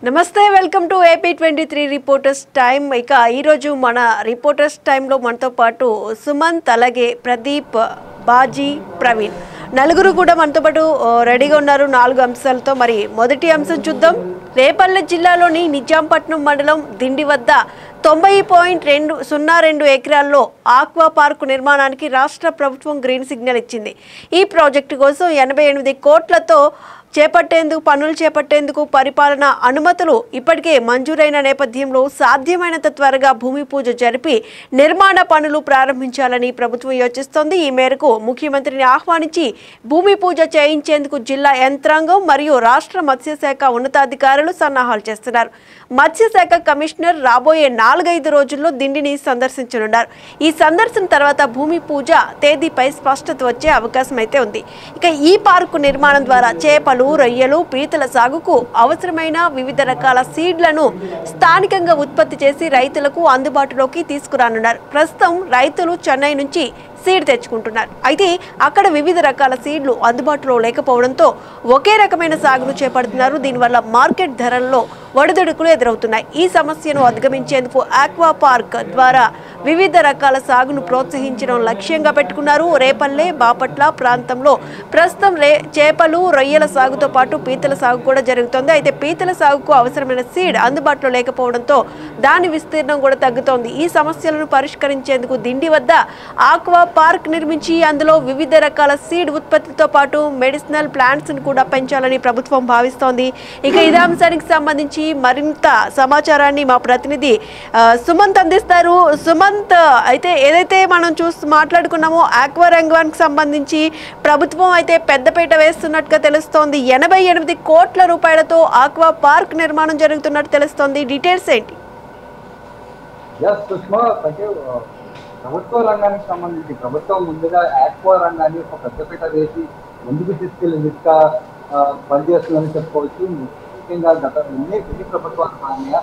నమస్తే welcome to AP23 reporters time. ఇక ఈరోజు మన రిపోర్టర్స్ టైంలో మనతో పాటు సుమంత్, అలాగే ప్రదీప్, బాజీ, ప్రవీణ్ నలుగురు కూడా మనతో పాటు రెడీగా ఉన్నారు 4 అంశాలతో. మరి మొదటి అంశం చూద్దాం. రేపల్లె జిల్లాలోని నిజాంపట్నం మండలం దిండి వద్ద 90.202 ఎకరాల్లో ఆక్వా పార్కు నిర్మాణానికి రాష్ట్ర ప్రభుత్వం గ్రీన్ సిగ్నల్ ఇచ్చింది. ఈ ప్రాజెక్టు కోసం 88 కోట్లతో పనులు చేపట్టేందుకు పరిపాలన అనుమతులు ఇప్పటికే మంజూరైన నేపథ్యంలో సాధ్యమైనంత త్వరగా భూమి పూజ జరిపి నిర్మాణ పనులు ప్రారంభించాలని ప్రభుత్వం యోచిస్తోంది. ఈ మేరకు ముఖ్యమంత్రిని ఆహ్వానించి భూమి పూజ చేయించేందుకు జిల్లా యంత్రాంగం మరియు రాష్ట్ర మత్స్యశాఖ ఉన్నతాధికారులు సన్నాహాలు చేస్తున్నారు. మత్స్యశాఖ కమిషనర్ రాబోయే 4-5 రోజుల్లో దిండిని సందర్శించనున్నారు. ఈ సందర్శన తర్వాత భూమి పూజ తేదీపై స్పష్టత వచ్చే అవకాశం అయితే ఉంది. ఇక ఈ పార్కు నిర్మాణం ద్వారా చేపలు, రొయ్యలు, పీతల సాగుకు అవసరమైన వివిధ రకాల సీడ్లను స్థానికంగా ఉత్పత్తి చేసి రైతులకు అందుబాటులోకి తీసుకురానున్నారు. ప్రస్తుతం రైతులు చెన్నై నుంచి సీడ్ తెచ్చుకుంటున్నారు. అయితే అక్కడ వివిధ రకాల సీడ్లు అందుబాటులో లేకపోవడంతో ఒకే రకమైన సాగును చేపడుతున్నారు. దీనివల్ల మార్కెట్ ధరల్లో ఒడిదుడుకులు ఎదురవుతున్నాయి. ఈ సమస్యను అధిగమించేందుకు ఆక్వా పార్క్ ద్వారా వివిధ రకాల సాగును ప్రోత్సహించడం లక్ష్యంగా పెట్టుకున్నారు. రేపల్లె, బాపట్ల ప్రాంతంలో ప్రస్తుతం చేపలు, రొయ్యల సాగుతో పాటు పీతల సాగు కూడా జరుగుతోంది. అయితే పీతల సాగుకు అవసరమైన సీడ్ అందుబాటులో లేకపోవడంతో దాని విస్తీర్ణం కూడా తగ్గుతోంది. ఈ సమస్యలను పరిష్కరించేందుకు దిండి వద్ద ఆక్వా పార్క్ నిర్మించి అందులో వివిధ రకాల సీడ్ ఉత్పత్తితో పాటు మెడిసినల్ ప్లాంట్స్ ను కూడా పెంచాలని ప్రభుత్వం భావిస్తోంది. ఇక ఇదే అంశానికి సంబంధించి మరింత సమాచారాన్ని మా ప్రతినిధి సుమంత్ అందిస్తారు. సుమంత్, అయితే ఏదైతే మనం మాట్లాడుకున్నామో ఆక్వా రంగానికి సంబంధించి ప్రభుత్వం అయితే పెద్దపీట వేస్తున్నట్టుగా తెలుస్తోంది. 88 కోట్ల రూపాయలతో ఆక్వా పార్క్ నిర్మాణం జరుగుతున్నట్టు తెలుస్తోంది. డీటెయిల్స్ ఏంటి? ప్రభుత్వ రంగానికి సంబంధించి ప్రభుత్వం ముందుగా ఆక్వా రంగాన్ని ఒక పెద్దపీట వేసి ముందుకు తీసుకెళ్లి ఇంకా పనిచేస్తుందని చెప్పుకోవచ్చు. ముఖ్యంగా గత ఎన్ని ప్రభుత్వాల కారణంగా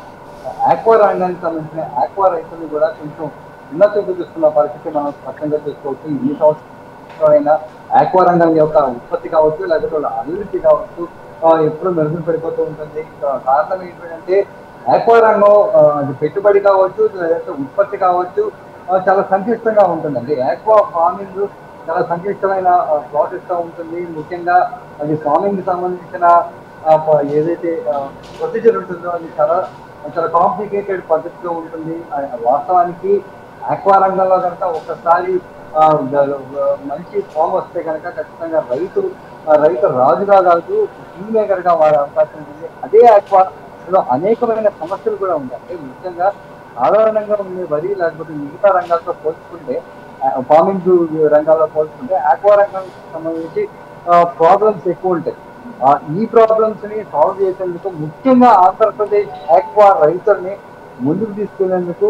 ఆక్వా రంగానికి సంబంధించిన ఆక్వా రైతులు కూడా కొంచెం ఉన్నత చూపిస్తున్న పరిస్థితి మనం స్పష్టంగా చూసుకోవచ్చు. ఈ సంవత్సరం ఆక్వా రంగం యొక్క ఉత్పత్తి కావచ్చు, లేకపోతే వాళ్ళ అభివృద్ధి కావచ్చు, ఎప్పుడు మెరుగులు పడిపోతూ ఉంటుంది. కారణం ఏంటంటే ఆక్వా రంగం అది పెట్టుబడి కావచ్చు, లేకపోతే ఉత్పత్తి కావచ్చు, చాలా సంక్లిష్టంగా ఉంటుందండి. ఆక్వా ఫార్మింగ్ చాలా సంక్లిష్టమైన ప్రాసెస్ గా ఉంటుంది. ముఖ్యంగా అది ఫార్మింగ్ కి సంబంధించిన ఏదైతే ప్రొసీజర్ ఉంటుందో అది చాలా చాలా కాంప్లికేటెడ్ పద్ధతిలో ఉంటుంది. వాస్తవానికి ఆక్వా రంగంలో కనుక ఒక్కసారి మంచి ఫామ్ వస్తే కనుక ఖచ్చితంగా రైతు రాజుగా కాదు కింగ్ మేకర్ గా వాడే అవకాశం ఉంటుంది. అదే ఆక్వాలో అనేకమైన సమస్యలు కూడా ఉంటాయి. ముఖ్యంగా సాధారణంగా ఉండే వరి లేకపోతే మిగతా రంగాలతో పోల్చుకుంటే, ఫార్మింగ్ రంగాల్లో పోల్చుకుంటే ఆక్వా రంగానికి సంబంధించి ప్రాబ్లమ్స్ ఎక్కువ ఉంటాయి. ఈ ప్రాబ్లమ్స్ ని సాల్వ్ చేసేందుకు ముఖ్యంగా ఆంధ్రప్రదేశ్ ఆక్వా రైతుల్ని ముందుకు తీసుకెళ్లేందుకు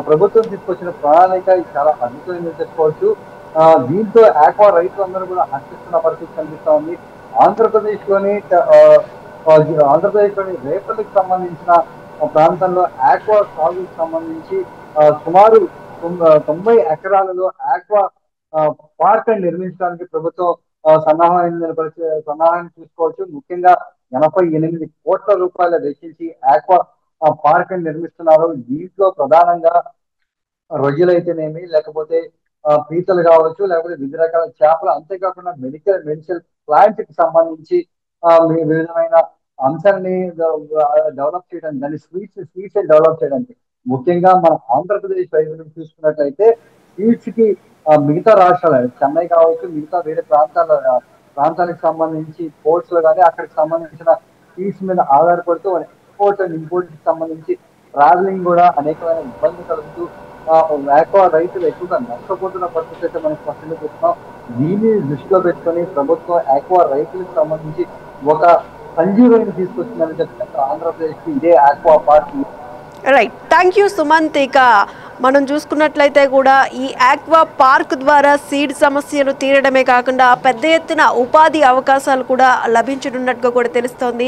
ప్రభుత్వం తీసుకొచ్చిన ప్రణాళిక చాలా అద్భుతమైనది చెప్పుకోవచ్చు. దీంతో ఆక్వా రైతులందరూ కూడా హర్షిస్తున్న పరిస్థితి కనిపిస్తా ఉంది. ఆంధ్రప్రదేశ్ లోని రేపల్లికి సంబంధించిన ప్రాంతంలో ఆక్వా సాగుకు సంబంధించి సుమారు 90 ఎకరాలలో ఆక్వా పార్క్ నిర్మించడానికి ప్రభుత్వం సన్నాహాన్ని చూసుకోవచ్చు. ముఖ్యంగా 88 కోట్ల రూపాయలు వెచ్చించి ఆక్వా పార్క్ నిర్మిస్తున్నారు. దీంట్లో ప్రధానంగా రొయ్యలైతేనేమి, లేకపోతే పీతలు కావచ్చు, లేకపోతే వివిధ రకాల చేపలు, అంతేకాకుండా మెడిసినల్ ప్లాంట్ కి సంబంధించి వివిధమైన అంశాన్ని డెవలప్ చేయడానికి, దాన్ని స్వీట్స్ డెవలప్ చేయడానికి, ముఖ్యంగా మన ఆంధ్రప్రదేశ్ రైతులను చూసుకున్నట్లయితే స్వీట్స్ కి మిగతా రాష్ట్రాలు చెన్నై కావచ్చు, మిగతా వేరే ప్రాంతానికి సంబంధించి పోర్ట్స్ లో కానీ అక్కడికి సంబంధించిన స్వీట్స్ మీద ఆధారపడుతూ ఎక్స్పోర్ట్ అండ్ ఇంపోర్ట్ కి సంబంధించి ట్రావెలింగ్ కూడా అనేకమైన ఇబ్బంది కలుగుతూ ఆక్వా రైతులు ఎక్కువగా నష్టపోతున్న పరిస్థితి అయితే మనం స్పష్టంగా చూస్తున్నాం. దీన్ని దృష్టిలో పెట్టుకొని ప్రభుత్వం ఆక్వా రైతులకు సంబంధించి ఒక సంజీవని తీసుకొచ్చిందని చెప్తున్నారు. ఆంధ్రప్రదేశ్ కి ఇదే aqua park. Right, thank you Sumanth. ఇక మనం చూసుకున్నట్లయితే కూడా ఈ ఆక్వా పార్క్ ద్వారా సీడ్ సమస్యలు తీరడమే కాకుండా పెద్ద ఎత్తున ఉపాధి అవకాశాలు కూడా లభించనున్నట్టుగా కూడా తెలుస్తోంది.